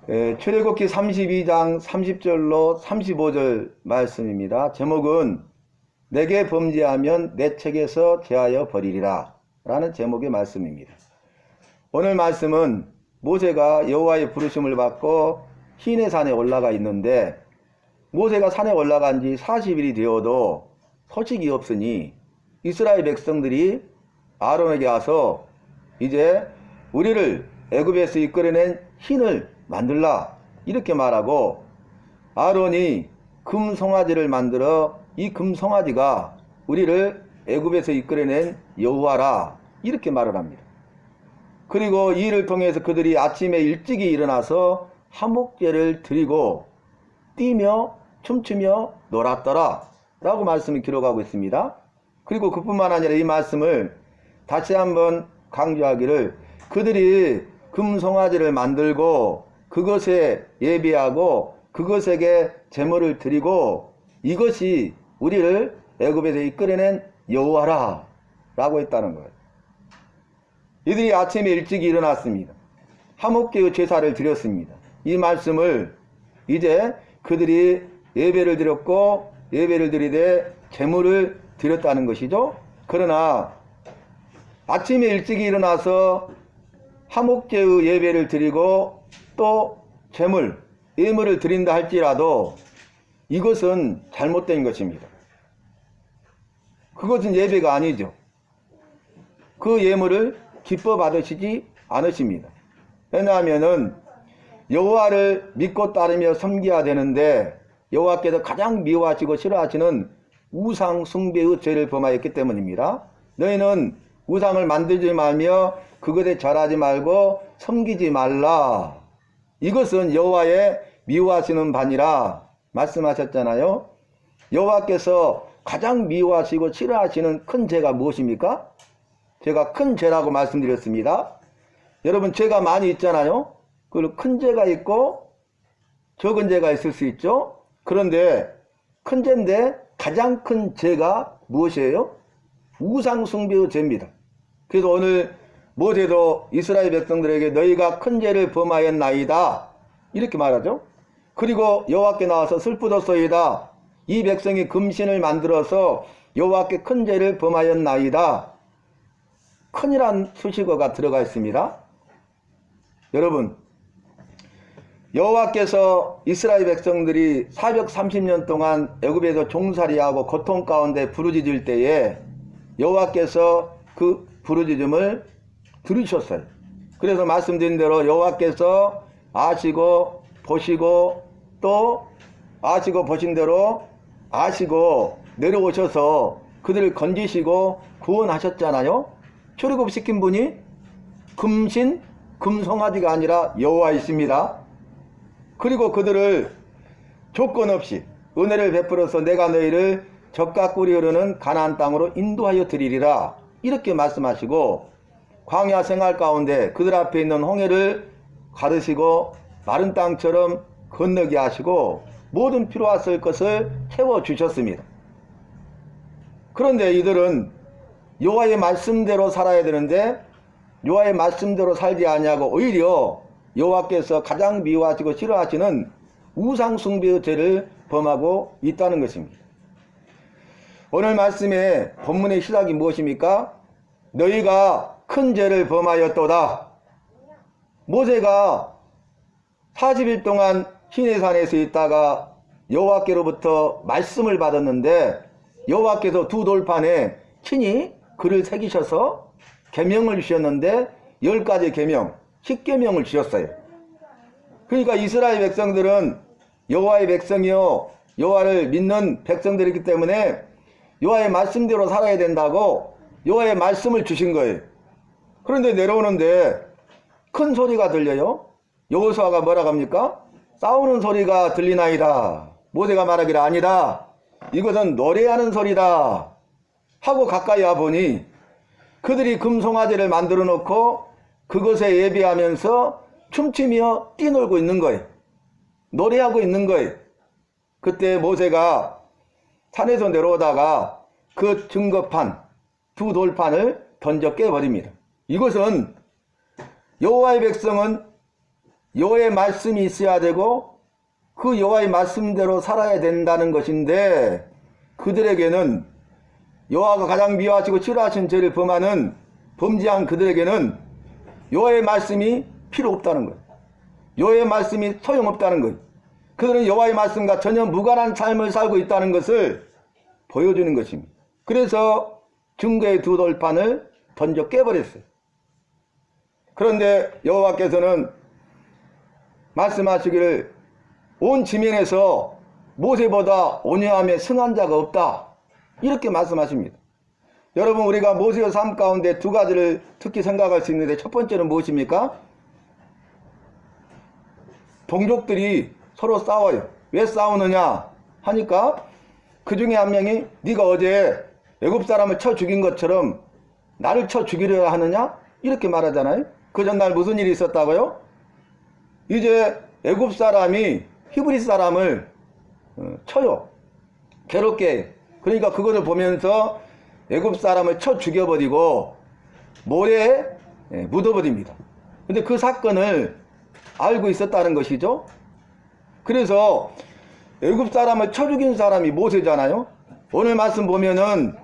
출애굽기 32장 30절로 35절 말씀입니다. 제목은 내게 범죄하면 내 책에서 제하여 버리리라 라는 제목의 말씀입니다. 오늘 말씀은 모세가 여호와의 부르심을 받고 시내산에 올라가 있는데, 모세가 산에 올라간 지 40일이 되어도 소식이 없으니 이스라엘 백성들이 아론에게 와서 이제 우리를 애굽에서 이끌어낸 신을 만들라 이렇게 말하고, 아론이 금 송아지를 만들어 이 금 송아지가 우리를 애굽에서 이끌어낸 여호와라 이렇게 말을 합니다. 그리고 이 일을 통해서 그들이 아침에 일찍이 일어나서 화목제를 드리고 뛰며 춤추며 놀았더라 라고 말씀을 기록하고 있습니다. 그리고 그뿐만 아니라 이 말씀을 다시 한번 강조하기를, 그들이 금송아지를 만들고 그것에 예배하고 그것에게 제물을 드리고 이것이 우리를 애굽에서 이끌어낸 여호와라 라고 했다는 거예요. 이들이 아침에 일찍 일어났습니다. 화목제의 제사를 드렸습니다. 이 말씀을 이제 그들이 예배를 드렸고 예배를 드리되 제물을 드렸다는 것이죠. 그러나 아침에 일찍 일어나서 화목제의 예배를 드리고 또 제물, 예물을 드린다 할지라도 이것은 잘못된 것입니다. 그것은 예배가 아니죠. 그 예물을 기뻐 받으시지 않으십니다. 왜냐하면은 여호와를 믿고 따르며 섬겨야 되는데 여호와께서 가장 미워하시고 싫어하시는 우상 숭배의 죄를 범하였기 때문입니다. 너희는 우상을 만들지 말며 그것에 절하지 말고 섬기지 말라. 이것은 여호와의 미워하시는 바니라 말씀하셨잖아요. 여호와께서 가장 미워하시고 싫어하시는 큰 죄가 무엇입니까? 제가 큰 죄라고 말씀드렸습니다. 여러분, 죄가 많이 있잖아요. 그리고 큰 죄가 있고 적은 죄가 있을 수 있죠. 그런데 큰 죄인데 가장 큰 죄가 무엇이에요? 우상 숭배의 죄입니다. 그래서 오늘 모세도 이스라엘 백성들에게 너희가 큰 죄를 범하였나이다 이렇게 말하죠. 그리고 여호와께 나와서 슬프도소이다. 이 백성이 금신을 만들어서 여호와께 큰 죄를 범하였나이다. 큰이란 수식어가 들어가 있습니다. 여러분, 여호와께서 이스라엘 백성들이 430년 동안 애굽에서 종살이하고 고통 가운데 부르짖을 때에 여호와께서 그 부르짖음을 들으셨어요. 그래서 말씀드린 대로 여호와께서 아시고 보시고 또 아시고 보신 대로 아시고 내려오셔서 그들을 건지시고 구원하셨잖아요. 출애굽시킨 분이 금신, 금송아지가 아니라 여호와이십니다. 그리고 그들을 조건 없이 은혜를 베풀어서 내가 너희를 젖과 꿀이 흐르는 가나안 땅으로 인도하여 드리리라 이렇게 말씀하시고, 광야 생활 가운데 그들 앞에 있는 홍해를 가르시고 마른 땅처럼 건너게 하시고 모든 필요하실 것을 채워주셨습니다. 그런데 이들은 여호와의 말씀대로 살아야 되는데 여호와의 말씀대로 살지 아니하고 오히려 여호와께서 가장 미워하시고 싫어하시는 우상 숭배의 죄를 범하고 있다는 것입니다. 오늘 말씀의 본문의 시작이 무엇입니까? 너희가 큰 죄를 범하였도다. 모세가 40일 동안 시내산에서 있다가 여호와께로부터 말씀을 받았는데 여호와께서 두 돌판에 친히 글을 새기셔서 계명을 주셨는데 10가지 계명, 10계명을 주셨어요. 그러니까 이스라엘 백성들은 여호와의 백성이요 여호와를 믿는 백성들이기 때문에 여호와의 말씀대로 살아야 된다고 여호와의 말씀을 주신 거예요. 그런데 내려오는데 큰 소리가 들려요. 여호수아가 뭐라고 합니까? 싸우는 소리가 들리나이다. 모세가 말하기를 아니다. 이것은 노래하는 소리다. 하고 가까이 와보니 그들이 금송아지를 만들어 놓고 그것에 예배하면서 춤추며 뛰놀고 있는 거예요. 노래하고 있는 거예요. 그때 모세가 산에서 내려오다가 그 증거판, 두 돌판을 던져 깨버립니다. 이것은 여호와의 백성은 여호와의 말씀이 있어야 되고 그 여호와의 말씀대로 살아야 된다는 것인데, 그들에게는 여호와가 가장 미워하시고 싫어하신 죄를 범죄한 그들에게는 여호와의 말씀이 필요 없다는 거예요. 여호와의 말씀이 소용없다는 거예요. 그들은 여호와의 말씀과 전혀 무관한 삶을 살고 있다는 것을 보여주는 것입니다. 그래서 증거의 두 돌판을 던져 깨버렸어요. 그런데 여호와께서는 말씀하시기를 온 지면에서 모세보다 온유함에 승한 자가 없다, 이렇게 말씀하십니다. 여러분, 우리가 모세의 삶 가운데 두 가지를 특히 생각할 수 있는데, 첫 번째는 무엇입니까? 동족들이 서로 싸워요. 왜 싸우느냐 하니까 그 중에 한 명이 네가 어제 애굽 사람을 쳐 죽인 것처럼 나를 쳐 죽이려 하느냐, 이렇게 말하잖아요. 그 전날 무슨 일이 있었다고요? 이제 애굽 사람이 히브리 사람을 쳐요. 괴롭게. 그러니까 그것을 보면서 애굽 사람을 쳐 죽여버리고 모래에 묻어버립니다. 근데 그 사건을 알고 있었다는 것이죠. 그래서 애굽 사람을 쳐 죽인 사람이 모세잖아요. 오늘 말씀 보면은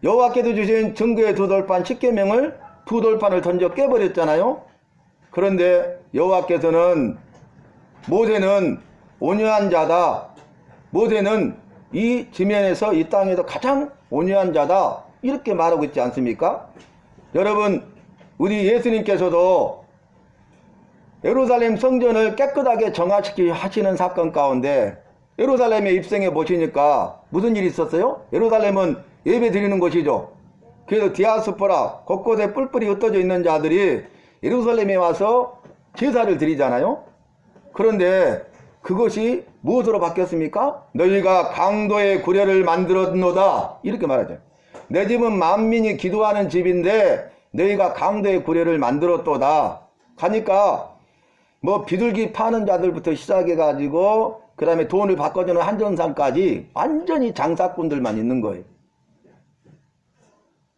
여호와께서 주신 증거의 두 돌판, 십계명을 두 돌판을 던져 깨버렸잖아요. 그런데 여호와께서는 모세는 온유한 자다, 모세는 이 지면에서 이 땅에서 가장 온유한 자다, 이렇게 말하고 있지 않습니까? 여러분, 우리 예수님께서도 예루살렘 성전을 깨끗하게 정화시키려 하시는 사건 가운데 예루살렘에 입성해 보시니까 무슨 일이 있었어요? 예루살렘은 예배 드리는 곳이죠. 그래서 디아스포라, 곳곳에 뿔뿔이 흩어져 있는 자들이 예루살렘에 와서 제사를 드리잖아요. 그런데 그것이 무엇으로 바뀌었습니까? 너희가 강도의 구례를 만들었노다, 이렇게 말하죠. 내 집은 만민이 기도하는 집인데 너희가 강도의 구례를 만들었도다 하니까 뭐 비둘기 파는 자들부터 시작해가지고 그 다음에 돈을 바꿔주는 한전상까지 완전히 장사꾼들만 있는 거예요.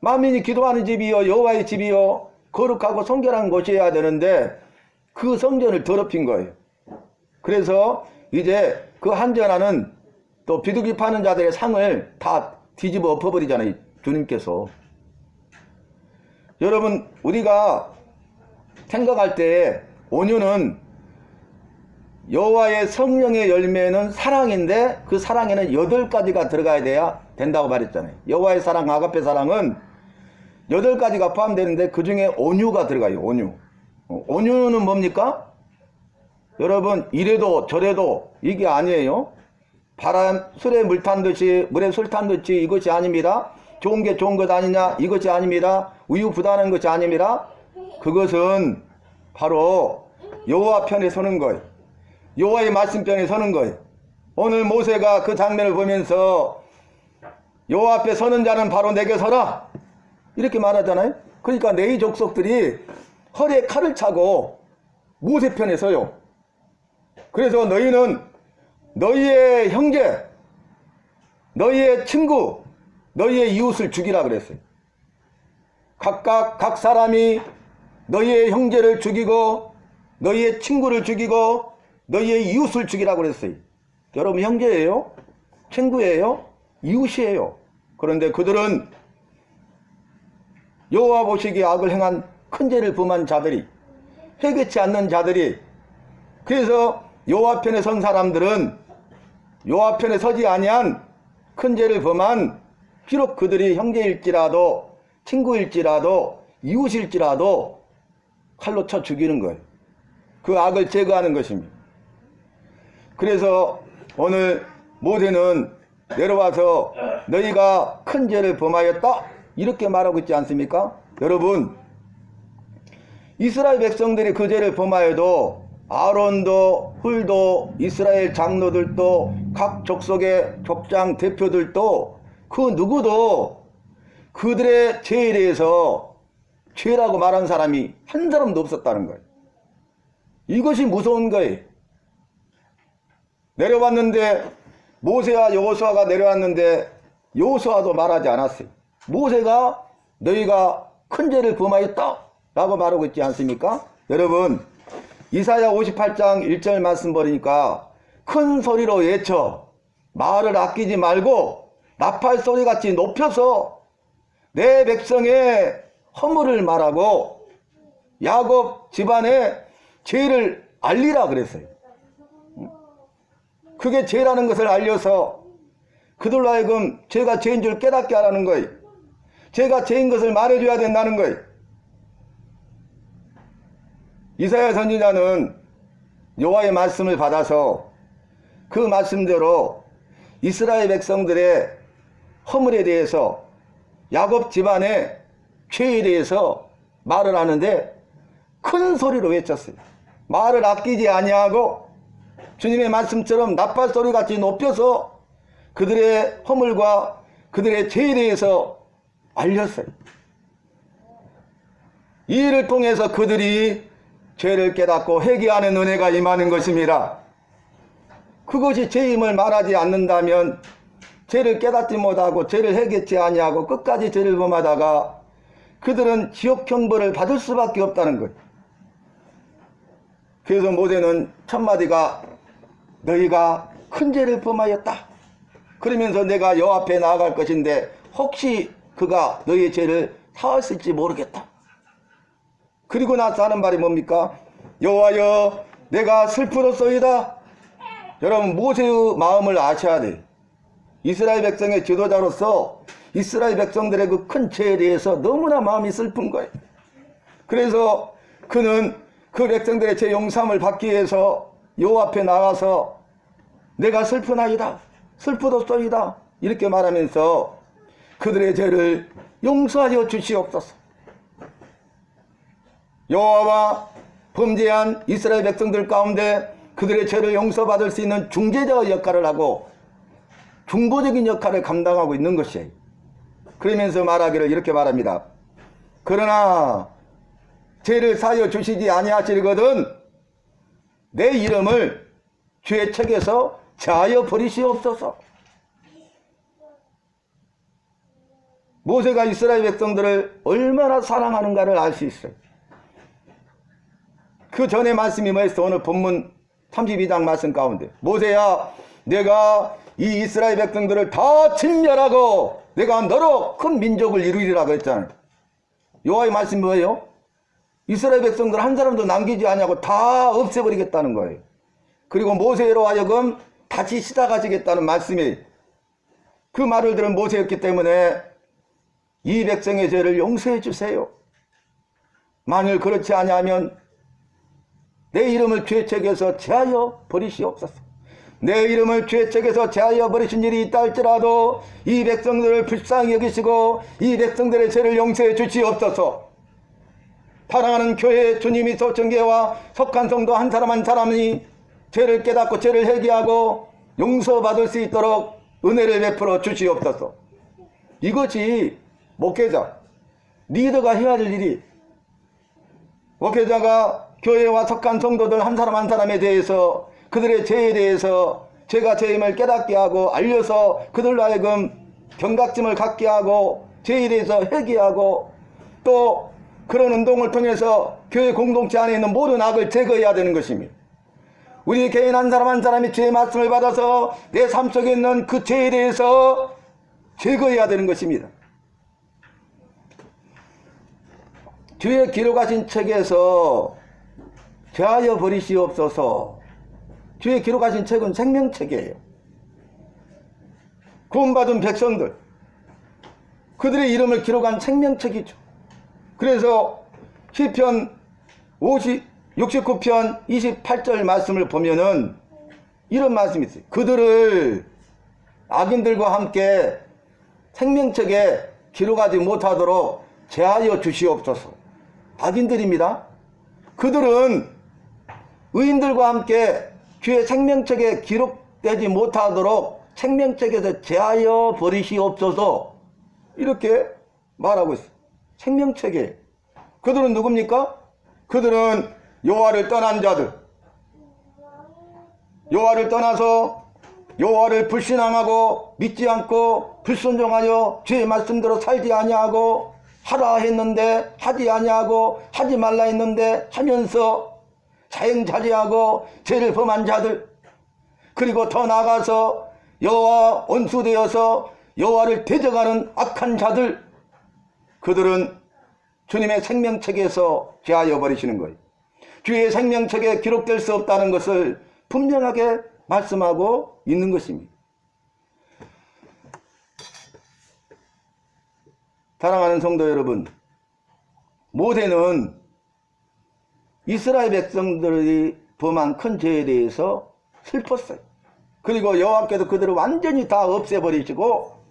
만민이 기도하는 집이요, 여호와의 집이요, 거룩하고 성결한 곳이어야 되는데 그 성전을 더럽힌 거예요. 그래서 이제 그 한전하는 또 비둘기 파는 자들의 상을 다 뒤집어 엎어버리잖아요, 주님께서. 여러분, 우리가 생각할 때 온유는 여호와의 성령의 열매는 사랑인데 그 사랑에는 8가지가 들어가야 된다고 말했잖아요. 여호와의 사랑, 아가페 사랑은 8가지가 포함되는데 그 중에 온유가 들어가요. 온유. 온유는 뭡니까? 여러분, 이래도 저래도 이게 아니에요. 바람 술에 물 탄 듯이, 물에 술 탄 듯이, 이것이 아닙니다. 좋은 게 좋은 것 아니냐, 이것이 아닙니다. 우유부단한 것이 아닙니다. 그것은 바로 여호와 편에 서는 거예요. 여호와의 말씀 편에 서는 거예요. 오늘 모세가 그 장면을 보면서 여호와 앞에 서는 자는 바로 내게 서라, 이렇게 말하잖아요. 그러니까 내 족속들이 허리에 칼을 차고 모세 편에 서요. 그래서 너희는 너희의 형제, 너희의 친구, 너희의 이웃을 죽이라 그랬어요. 각각 각 사람이 너희의 형제를 죽이고 너희의 친구를 죽이고 너희의 이웃을 죽이라고 그랬어요. 여러분, 형제예요? 친구예요? 이웃이에요. 그런데 그들은 여호와 보시기에 악을 행한 큰 죄를 범한 자들이, 회개치 않는 자들이, 그래서 여호와 편에 선 사람들은 여호와 편에 서지 아니한 큰 죄를 범한, 비록 그들이 형제일지라도 친구일지라도 이웃일지라도 칼로 쳐 죽이는 거예요. 그 악을 제거하는 것입니다. 그래서 오늘 모세는 내려와서 너희가 큰 죄를 범하였다, 이렇게 말하고 있지 않습니까? 여러분, 이스라엘 백성들이 그 죄를 범하여도 아론도, 훌도, 이스라엘 장로들도, 각 족속의 족장 대표들도 그 누구도 그들의 죄에 대해서 죄라고 말한 사람이 한 사람도 없었다는 거예요. 이것이 무서운 거예요. 내려왔는데, 모세와 여호수아가 내려왔는데 여호수아도 말하지 않았어요. 모세가 너희가 큰 죄를 범하였다 라고 말하고 있지 않습니까? 여러분, 이사야 58장 1절 말씀 버리니까 큰 소리로 외쳐 말을 아끼지 말고 나팔 소리같이 높여서 내 백성의 허물을 말하고 야곱 집안의 죄를 알리라 그랬어요. 그게 죄라는 것을 알려서 그들로 하여금 죄가 죄인 줄 깨닫게 하라는 거예요. 죄가 죄인 것을 말해줘야 된다는 거예요. 이사야 선지자는 여호와의 말씀을 받아서 그 말씀대로 이스라엘 백성들의 허물에 대해서 야곱 집안의 죄에 대해서 말을 하는데 큰 소리로 외쳤어요. 말을 아끼지 아니하고 주님의 말씀처럼 나팔 소리같이 높여서 그들의 허물과 그들의 죄에 대해서 알렸어요. 이 일을 통해서 그들이 죄를 깨닫고 회개하는 은혜가 임하는 것입니다. 그것이 죄임을 말하지 않는다면 죄를 깨닫지 못하고 죄를 회개치 아니하고 끝까지 죄를 범하다가 그들은 지옥 형벌을 받을 수밖에 없다는 거예요. 그래서 모세는 첫마디가 너희가 큰 죄를 범하였다. 그러면서 내가 여호와 앞에 나아갈 것인데 혹시 그가 너희의 죄를 사하실지 모르겠다. 그리고 나서 하는 말이 뭡니까? 여호와여 내가 슬프도소이다. 여러분 모세의 마음을 아셔야 돼요. 이스라엘 백성의 지도자로서 이스라엘 백성들의 그 큰 죄에 대해서 너무나 마음이 슬픈 거예요. 그래서 그는 그 백성들의 죄 용서함을 받기 위해서 여호와 앞에 나가서 내가 슬프나이다. 슬프도소이다. 이렇게 말하면서 그들의 죄를 용서하여 주시옵소서. 여호와와 범죄한 이스라엘 백성들 가운데 그들의 죄를 용서받을 수 있는 중재자의 역할을 하고 중보적인 역할을 감당하고 있는 것이에요. 그러면서 말하기를 이렇게 말합니다. 그러나 죄를 사하여 주시지 아니하시거든 내 이름을 죄의 책에서 제하여 버리시옵소서. 모세가 이스라엘 백성들을 얼마나 사랑하는가를 알 수 있어요. 그 전에 말씀이 뭐였어? 오늘 본문 32장 말씀 가운데 모세야 내가 이 이스라엘 백성들을 다 진멸하고 내가 너로 큰 민족을 이루리라고 했잖아요. 여호와의 말씀이 뭐예요? 이스라엘 백성들 한 사람도 남기지 아니하고 다 없애버리겠다는 거예요. 그리고 모세로 하여금 다시 시작하시겠다는 말씀이 그 말을 들은 모세였기 때문에 이 백성의 죄를 용서해 주세요. 만일 그렇지 아니하면 내 이름을 죄의 책에서 제하여 버리시옵소서. 내 이름을 죄의 책에서 제하여 버리신 일이 있다 할지라도 이 백성들을 불쌍히 여기시고 이 백성들의 죄를 용서해 주시옵소서. 사랑하는 교회 주님이 소천교회와 속한 성도 한 사람 한 사람이 죄를 깨닫고 죄를 회개하고 용서받을 수 있도록 은혜를 베풀어 주시옵소서. 이것이 목회자, 리더가 해야 할 일이, 목회자가 교회와 속한 성도들 한 사람 한 사람에 대해서 그들의 죄에 대해서 죄가 죄임을 깨닫게 하고 알려서 그들로 하여금 경각심을 갖게 하고 죄에 대해서 회개하고 또 그런 운동을 통해서 교회 공동체 안에 있는 모든 악을 제거해야 되는 것입니다. 우리 개인 한 사람 한 사람이 죄의 말씀을 받아서 내 삶 속에 있는 그 죄에 대해서 제거해야 되는 것입니다. 뒤에 기록하신 책에서 제하여 버리시옵소서. 뒤에 기록하신 책은 생명책이에요. 구원받은 백성들, 그들의 이름을 기록한 생명책이죠. 그래서 시편 69편 28절 말씀을 보면은 이런 말씀이 있어요. 그들을 악인들과 함께 생명책에 기록하지 못하도록 제하여 주시옵소서. 악인들입니다. 그들은 의인들과 함께 주의 생명책에 기록되지 못하도록 생명책에서 제하여 버리시옵소서. 이렇게 말하고 있어요. 생명책에. 그들은 누굽니까? 그들은 여호와를 떠난 자들, 여호와를 떠나서 여호와를 불신앙하고 믿지 않고 불순종하여 주의 말씀대로 살지 아니하고 하라 했는데 하지 아니하고 하지 말라 했는데 하면서 자행자제하고 죄를 범한 자들, 그리고 더 나아가서 여호와 원수되어서 여호와를 대적하는 악한 자들, 그들은 주님의 생명책에서 제하여 버리시는 거예요. 주의 생명책에 기록될 수 없다는 것을 분명하게 말씀하고 있는 것입니다. 사랑하는 성도 여러분, 모세는 이스라엘 백성들이 범한 큰 죄에 대해서 슬펐어요. 그리고 여호와께서 그들을 완전히 다 없애버리시고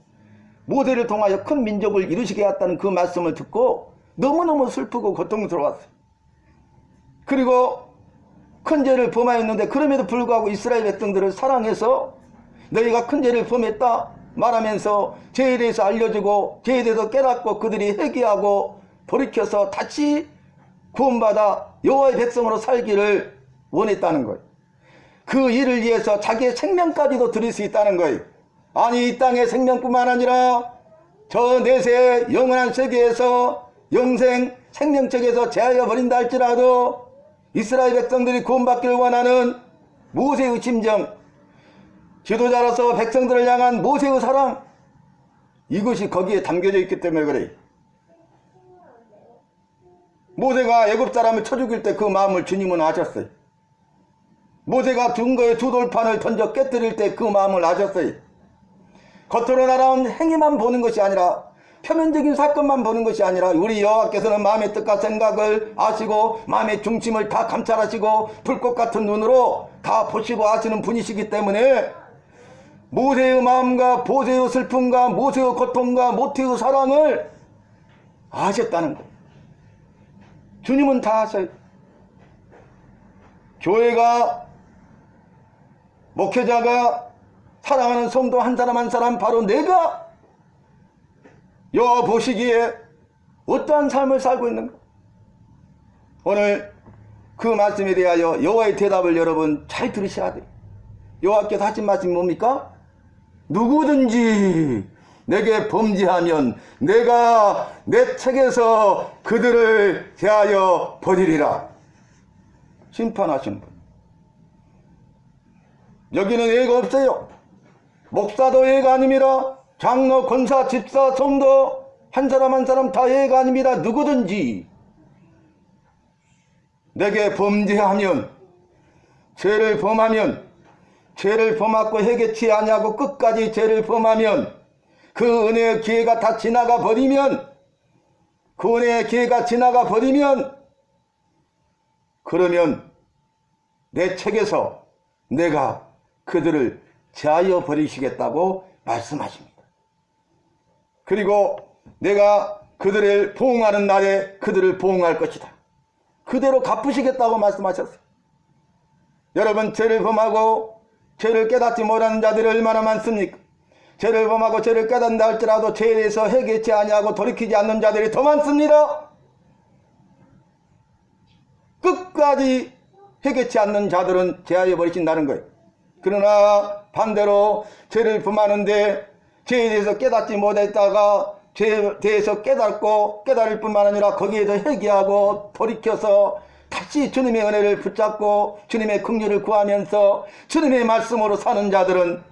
모세를 통하여 큰 민족을 이루시게 했다는 그 말씀을 듣고 너무너무 슬프고 고통스러웠어요. 그리고 큰 죄를 범하였는데 그럼에도 불구하고 이스라엘 백성들을 사랑해서 너희가 큰 죄를 범했다 말하면서 죄에 대해서 알려주고 죄에 대해서 깨닫고 그들이 회개하고 돌이켜서 다시 구원받아 여호와의 백성으로 살기를 원했다는 거예요. 그 일을 위해서 자기의 생명까지도 드릴 수 있다는 거예요. 아니, 이 땅의 생명뿐만 아니라 저 내세 영원한 세계에서 영생 생명책에서 제하여 버린다 할지라도 이스라엘 백성들이 구원받기를 원하는 모세의 심정, 지도자로서 백성들을 향한 모세의 사랑, 이것이 거기에 담겨져 있기 때문에 그래요. 모세가 애굽 사람을 쳐 죽일 때 그 마음을 주님은 아셨어요. 모세가 증거의 두 돌판을 던져 깨뜨릴 때 그 마음을 아셨어요. 겉으로 날아온 행위만 보는 것이 아니라, 표면적인 사건만 보는 것이 아니라 우리 여호와께서는 마음의 뜻과 생각을 아시고 마음의 중심을 다 감찰하시고 불꽃 같은 눈으로 다 보시고 아시는 분이시기 때문에 모세의 마음과 모세의 슬픔과 모세의 고통과 모세의 사랑을 아셨다는 거예요. 주님은 다 아셔요. 교회가, 목회자가, 사랑하는 성도 한 사람 한 사람, 바로 내가 여호와 보시기에 어떠한 삶을 살고 있는가? 오늘 그 말씀에 대하여 여호와의 대답을 여러분 잘 들으셔야 돼요. 여호와께서 하신 말씀이 뭡니까? 누구든지 내게 범죄하면 내가 내 책에서 그들을 대하여 버리리라. 심판하신 분. 여기는 예가 없어요. 목사도 예가 아닙니다. 장로, 권사, 집사, 성도 한 사람 한 사람 다 예가 아닙니다. 누구든지 내게 범죄하면, 죄를 범하면, 죄를 범하고 회개치 아니하고 끝까지 죄를 범하면, 그 은혜의 기회가 다 지나가 버리면, 그 은혜의 기회가 지나가 버리면, 그러면 내 책에서 내가 그들을 제하여 버리시겠다고 말씀하십니다. 그리고 내가 그들을 보응하는 날에 그들을 보응할 것이다. 그대로 갚으시겠다고 말씀하셨어요. 여러분, 죄를 범하고 죄를 깨닫지 못하는 자들이 얼마나 많습니까? 죄를 범하고 죄를 깨닫는다 할지라도 죄에 대해서 회개치 아니하고 돌이키지 않는 자들이 더 많습니다. 끝까지 회개치 않는 자들은 제하여 버리신다는 거예요. 그러나 반대로 죄를 범하는데 죄에 대해서 깨닫지 못했다가 죄에 대해서 깨닫고 깨달을 뿐만 아니라 거기에서 회개하고 돌이켜서 다시 주님의 은혜를 붙잡고 주님의 긍휼을 구하면서 주님의 말씀으로 사는 자들은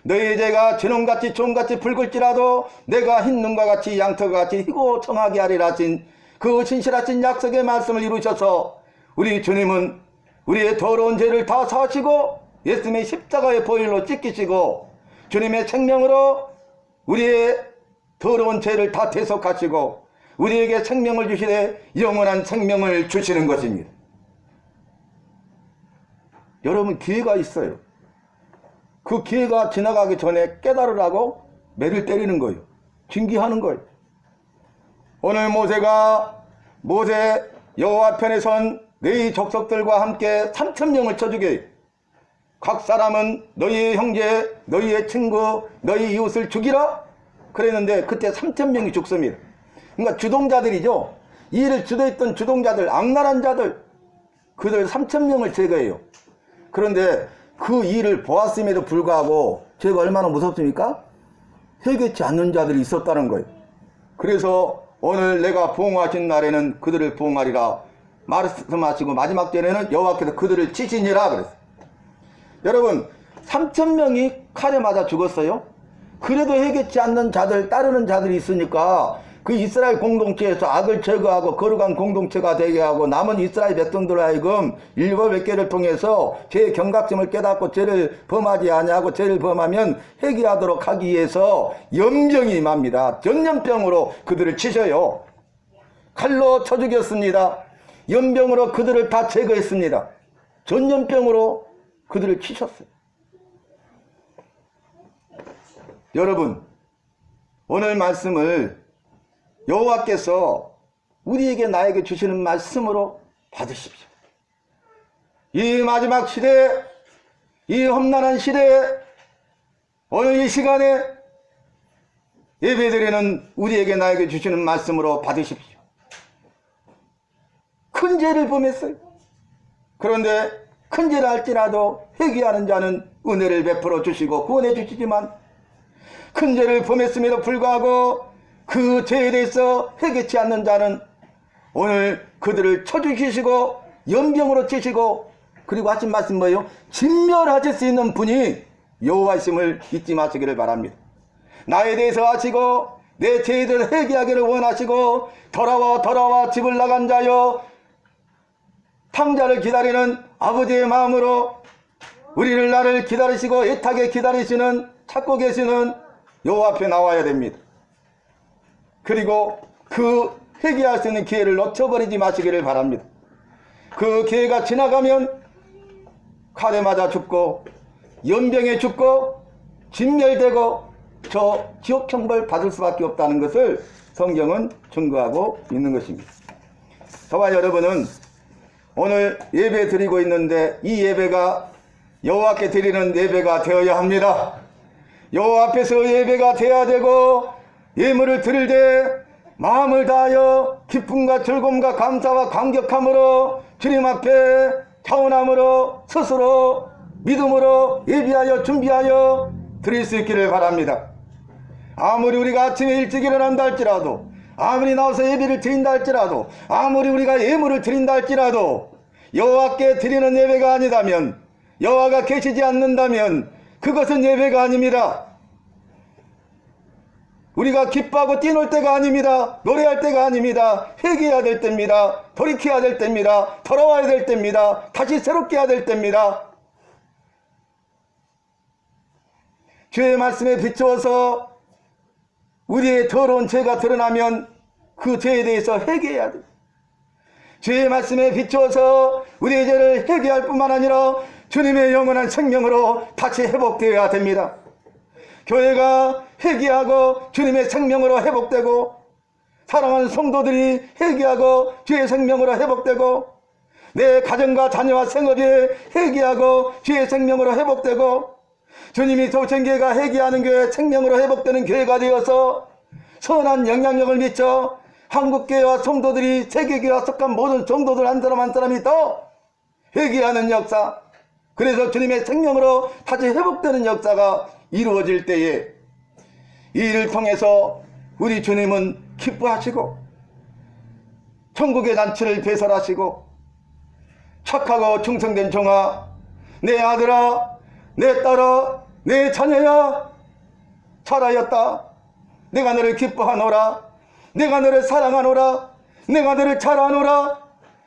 너희 죄가 주홍같이 종같이 붉을지라도 내가 흰 눈과 같이 양털과 같이 희고 청하게 하리라 하신 그 신실하신 약속의 말씀을 이루셔서 우리 주님은 우리의 더러운 죄를 다 사하시고 예수님의 십자가의 보혈로 찢기시고 주님의 생명으로 우리의 더러운 죄를 다 대속하시고 우리에게 생명을 주시되 영원한 생명을 주시는 것입니다. 여러분, 기회가 있어요. 그 기회가 지나가기 전에 깨달으라고 매를 때리는 거예요. 징계하는 거예요. 오늘 모세 여호와 편에 선 너희 족속들과 함께 3,000명을 쳐주게 해요. 각 사람은 너희의 형제, 너희의 친구, 너희 이웃을 죽이라 그랬는데 그때 3,000명이 죽습니다. 그러니까 주동자들이죠. 이 일을 주도했던 주동자들, 악랄한 자들, 그들 3,000명을 제거해요. 그런데 그 일을 보았음에도 불구하고 죄가 얼마나 무섭습니까? 회개치 않는 자들이 있었다는 거예요. 그래서 오늘 내가 보응하신 날에는 그들을 보응하리라. 말씀하시고 마지막 절에는 여호와께서 그들을 치시니라 그랬어요. 여러분 3,000명이 칼에 맞아 죽었어요. 그래도 해결치 않는 자들, 따르는 자들이 있으니까 그 이스라엘 공동체에서 악을 제거하고 거룩한 공동체가 되게 하고 남은 이스라엘 백성들로 하여금 율법 몇 개를 통해서 죄의 경각심을 깨닫고 죄를 범하지 아니하고 죄를 범하면 회개하도록 하기 위해서 연병이 임합니다. 전염병으로 그들을 치셔요. 칼로 쳐 죽였습니다. 연병으로 그들을 다 제거했습니다. 전염병으로 그들을 치셨어요. 여러분, 오늘 말씀을 여호와께서 우리에게 나에게 주시는 말씀으로 받으십시오. 이 마지막 시대에, 이 험난한 시대에 오늘 이 시간에 예배드리는 우리에게 나에게 주시는 말씀으로 받으십시오. 큰 죄를 범했어요. 그런데 큰 죄를 할지라도 회개하는 자는 은혜를 베풀어 주시고 구원해 주시지만 큰 죄를 범했음에도 불구하고 그 죄에 대해서 회개치 않는 자는 오늘 그들을 쳐죽이시고 연병으로 치시고 그리고 하신 말씀 뭐예요? 진멸하실 수 있는 분이 여호와이심을 잊지 마시기를 바랍니다. 나에 대해서 하시고 내 죄에 대해서 회개하기를 원하시고 돌아와 집을 나간 자여 탕자를 기다리는 아버지의 마음으로 우리를 나를 기다리시고 애타게 기다리시는 찾고 계시는 여호와 앞에 나와야 됩니다. 그리고 그 회개할 수 있는 기회를 놓쳐버리지 마시기를 바랍니다. 그 기회가 지나가면 칼에 맞아 죽고 연병에 죽고 진멸되고 저 지옥 형벌 받을 수밖에 없다는 것을 성경은 증거하고 있는 것입니다. 저와 여러분은 오늘 예배 드리고 있는데 이 예배가 여호와께 드리는 예배가 되어야 합니다. 여호와 앞에서 예배가 되어야 되고 예물을 드릴 때 마음을 다하여 기쁨과 즐거움과 감사와 감격함으로 주님 앞에 차원함으로 스스로 믿음으로 예비하여 준비하여 드릴 수 있기를 바랍니다. 아무리 우리가 아침에 일찍 일어난다 할지라도 아무리 나와서 예배를 드린다 할지라도 아무리 우리가 예물을 드린다 할지라도 여호와께 드리는 예배가 아니다면 여호와가 계시지 않는다면 그것은 예배가 아닙니다. 우리가 기뻐하고 뛰놀 때가 아닙니다. 노래할 때가 아닙니다. 회개해야 될 때입니다. 돌이켜야 될 때입니다. 돌아와야 될 때입니다. 다시 새롭게 해야 될 때입니다. 주의 말씀에 비추어서 우리의 더러운 죄가 드러나면 그 죄에 대해서 회개해야 돼. 주의 말씀에 비추어서 우리의 죄를 회개할 뿐만 아니라 주님의 영원한 생명으로 다시 회복되어야 됩니다. 교회가 회개하고 주님의 생명으로 회복되고 사랑하는 성도들이 회개하고 주의 생명으로 회복되고 내 가정과 자녀와 생업이 회개하고 주의 생명으로 회복되고 주님이 도우신 교회가 회개하는 교회, 생명으로 회복되는 교회가 되어서 선한 영향력을 미쳐 한국교회와 성도들이 세계교회와 속한 모든 성도들 한 사람 한 사람이 더 회개하는 역사, 그래서 주님의 생명으로 다시 회복되는 역사가 이루어질 때에 이 일을 통해서 우리 주님은 기뻐하시고 천국의 잔치를 배설하시고 착하고 충성된 종아, 내 아들아, 내 딸아, 내 자녀야, 잘하였다. 내가 너를 기뻐하노라. 내가 너를 사랑하노라. 내가 너를 잘 아노라.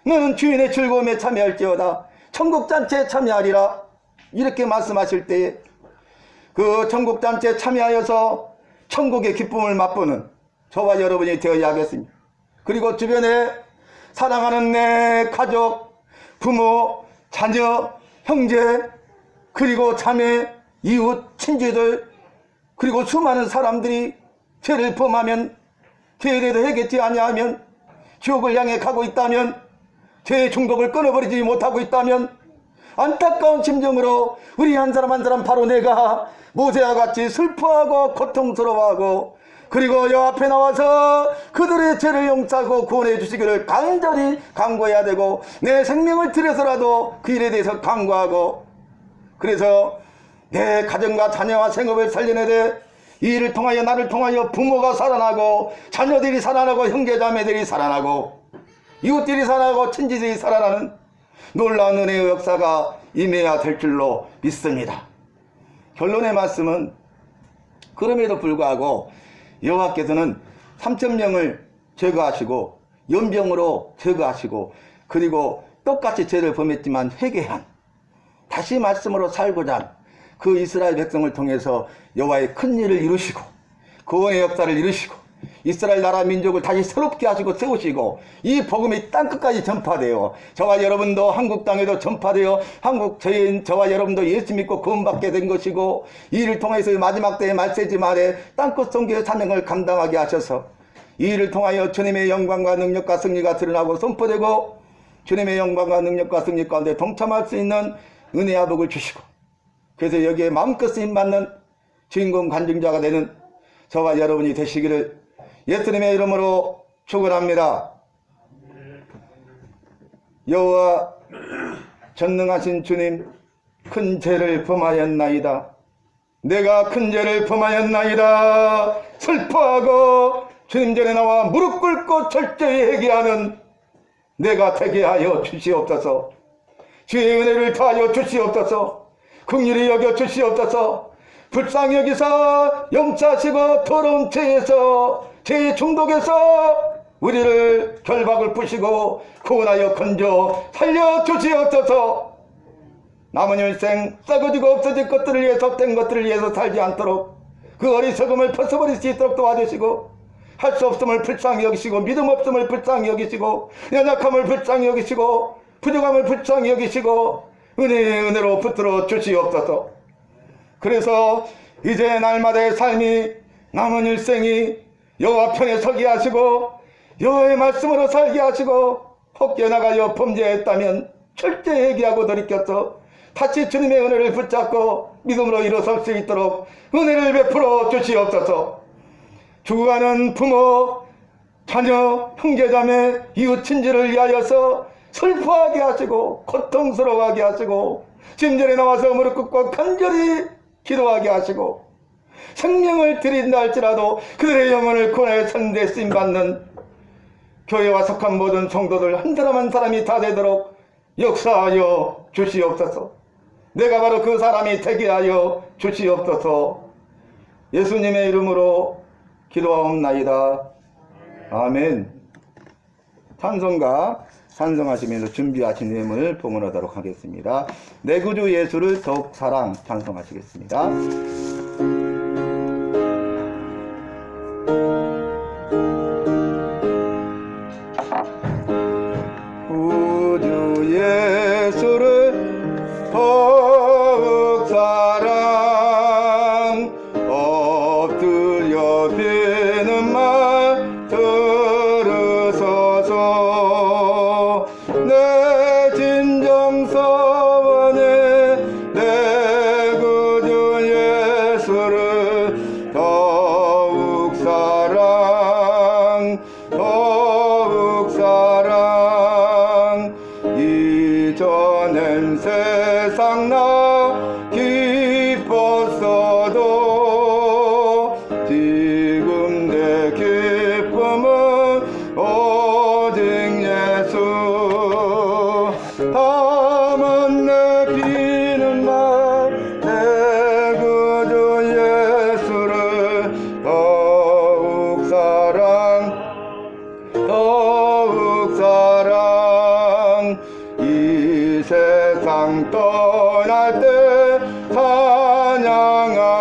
너는 주인의 즐거움에 참여할지어다. 천국잔치에 참여하리라. 이렇게 말씀하실 때에 그 천국잔치에 참여하여서 천국의 기쁨을 맛보는 저와 여러분이 되어야 하겠습니다. 그리고 주변에 사랑하는 내 가족, 부모, 자녀, 형제, 그리고 자매, 이웃, 친지들, 그리고 수많은 사람들이 죄를 범하면, 죄에 대해서 회개치 아니하면, 지옥을 향해 가고 있다면, 죄의 중독을 끊어버리지 못하고 있다면 안타까운 심정으로 우리 한 사람 한 사람 바로 내가 모세와 같이 슬퍼하고 고통스러워하고 그리고 여 앞에 나와서 그들의 죄를 용서하고 구원해 주시기를 간절히 간구해야 되고 내 생명을 들여서라도 그 일에 대해서 간구하고 그래서 내 가정과 자녀와 생업을 살려내되 이 일을 통하여 나를 통하여 부모가 살아나고 자녀들이 살아나고 형제자매들이 살아나고 이웃들이 살아가고 친지들이 살아나는 놀라운 은혜의 역사가 임해야 될 줄로 믿습니다. 결론의 말씀은 그럼에도 불구하고 여호와께서는 3,000명을 제거하시고 연병으로 제거하시고 그리고 똑같이 죄를 범했지만 회개한 다시 말씀으로 살고자 한 그 이스라엘 백성을 통해서 여호와의 큰 일을 이루시고 구원의 역사를 이루시고 이스라엘 나라 민족을 다시 새롭게 하시고 세우시고 이 복음이 땅끝까지 전파되어 저와 여러분도 한국 땅에도 전파되어 저와 여러분도 예수 믿고 구원받게 된 것이고 이 일을 통해서 마지막 때의 말세지 말에 땅끝 선교의 사명을 감당하게 하셔서 이 일을 통하여 주님의 영광과 능력과 승리가 드러나고 선포되고 주님의 영광과 능력과 승리 가운데 동참할 수 있는 은혜와 복을 주시고 그래서 여기에 마음껏 쓰임받는 주인공 간증자가 되는 저와 여러분이 되시기를 예수님의 이름으로 축원합니다. 여호와 전능하신 주님, 큰 죄를 범하였나이다. 내가 큰 죄를 범하였나이다. 슬퍼하고 주님 전에 나와 무릎 꿇고 철저히 회개하는 내가 되게 하여 주시옵소서. 주의 은혜를 더하여 주시옵소서. 긍휼히 여겨 주시옵소서. 불쌍히 여기서 영차하시고 더러운 죄에서 죄의 중독에서 우리를 결박을 푸시고 구원하여 건져 살려주시옵소서. 남은 일생 썩어지고 없어질 것들을 위해서 된 것들을 위해서 살지 않도록 그 어리석음을 벗어버릴 수 있도록 도와주시고 할 수 없음을 불쌍히 여기시고 믿음 없음을 불쌍히 여기시고 연약함을 불쌍히 여기시고 부족함을 불쌍히 여기시고 은혜의 은혜로 붙들어 주시옵소서. 그래서 이제 날마다의 삶이 남은 일생이 여호와 편에 서게 하시고 여호와의 말씀으로 살게 하시고 혹여 나가여 범죄했다면 철저히 회개하고 돌이켜서 다시 주님의 은혜를 붙잡고 믿음으로 일어설 수 있도록 은혜를 베풀어 주시옵소서. 죽어가는 부모, 자녀, 형제자매, 이웃 친지를 위하여서 슬퍼하게 하시고 고통스러워하게 하시고 침전에 나와서 무릎 꿇고 간절히 기도하게 하시고 생명을 드린다 할지라도 그들의 영혼을 구원하여 선대 쓰임받는 교회와 속한 모든 성도들 한 사람 한 사람이 다 되도록 역사하여 주시옵소서. 내가 바로 그 사람이 되게 하여 주시옵소서. 예수님의 이름으로 기도하옵나이다. 아멘. 찬송가 찬송하시면서 준비하신 내용을 봉헌하도록 하겠습니다. 내 구주 예수를 더욱 사랑 찬송하시겠습니다. 구주 예수를 더욱 사랑 엎드려 비는 말 들으소서. 내 진정서원에 내 구주 예수를 더욱 사랑 이전엔 세상 나 기뻤어도 지금 내 기쁨은 오직 예수. 다만 내 비는 말 내 구주 예수를 더욱 사랑 이 세상 떠날 때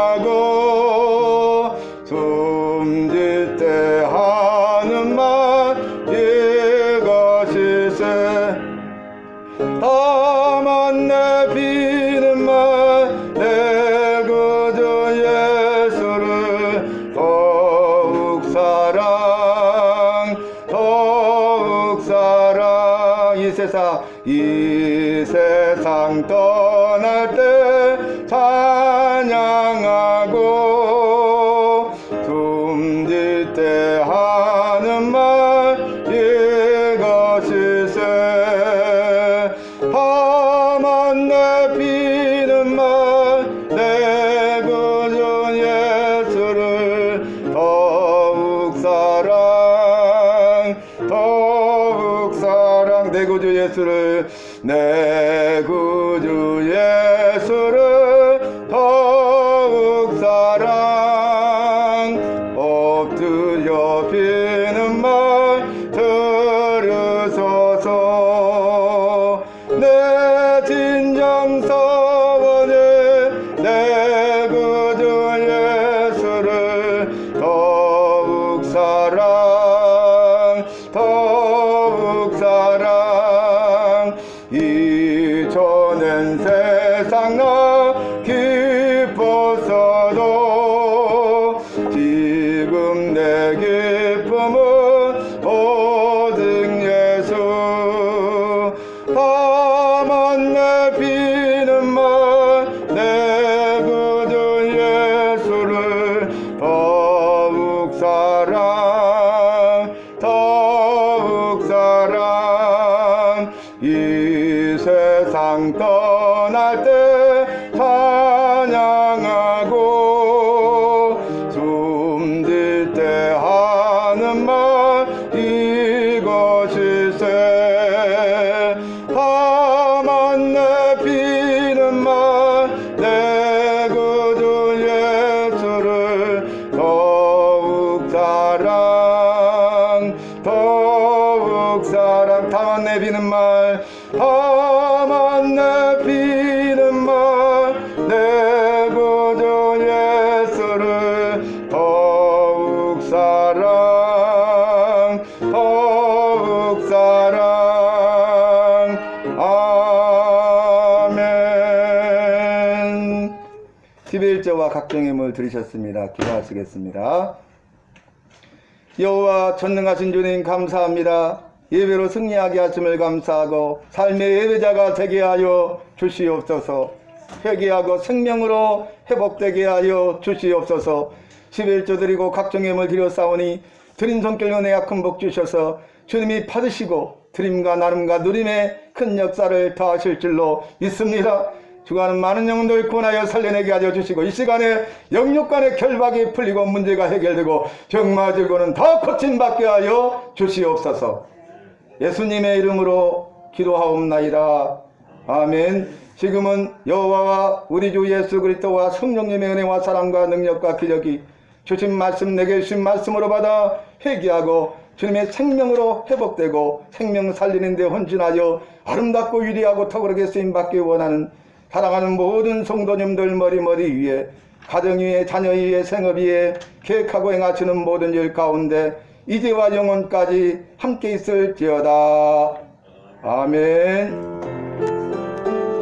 찬양하고 숨질 때 하는 말 이것일세. 다만 내 비는 말 내 구주 예수를 더욱 사랑 이 세상 떠날 때 찬양하고 숨질 때 하는 말 이것일세. 다만 내 비는 말 내 구주 예수를 더욱 사랑 내 구주 예수를 더욱 사랑 엎드려 비는 말 들으소서. 내 진정 서원을 내 구주 예수를 더욱 사랑 더욱 사랑. 이전엔 세상 나 기뻤어도 지금 내 기쁨은 오직 예수. 다만 내 비는 말 내 구주 예수를 더욱 사랑 더욱 사랑. 이 세상 떠날 때 찬양하고 숨질 때 하는 말 이것일세. 다만 내 비는 말 내 구주 예수를 더욱 사랑 더욱 사랑. 다만 내 비는 말 다만 내 비는 말 내 구주 예수를 더욱 사랑 더욱 사랑. 아멘. 11조와 각종 예물 드리셨습니다. 기도하시겠습니다. 여호와 전능하신 주님 감사합니다. 예배로 승리하게 하심을 감사하고 삶의 예배자가 되게 하여 주시옵소서. 회개하고 생명으로 회복되게 하여 주시옵소서. 11조 드리고 각종 예물 드렸사오니 드린 손길 은혜 큰 복 주셔서 주님이 받으시고 드림과 나눔과 누림의 큰 역사를 더하실 줄로 믿습니다. 주가는 많은 영혼들 구원하여 살려내게 하여 주시고 이 시간에 영육 간의 결박이 풀리고 문제가 해결되고 병마 질고는 더 고침받게 하여 주시옵소서. 예수님의 이름으로 기도하옵나이다. 아멘. 지금은 여호와와 우리 주 예수 그리스도와 성령님의 은혜와 사랑과 능력과 기적이 주신 말씀 내게 주신 말씀으로 받아 회개하고 주님의 생명으로 회복되고 생명 살리는 데 헌신하여 아름답고 위대하고 턱으로게 쓰임받기 원하는 사랑하는 모든 성도님들 머리 위에 가정 위에 자녀 위에 생업 위에 계획하고 행하시는 모든 일 가운데 이제와 영원까지 함께 있을지어다. 아멘.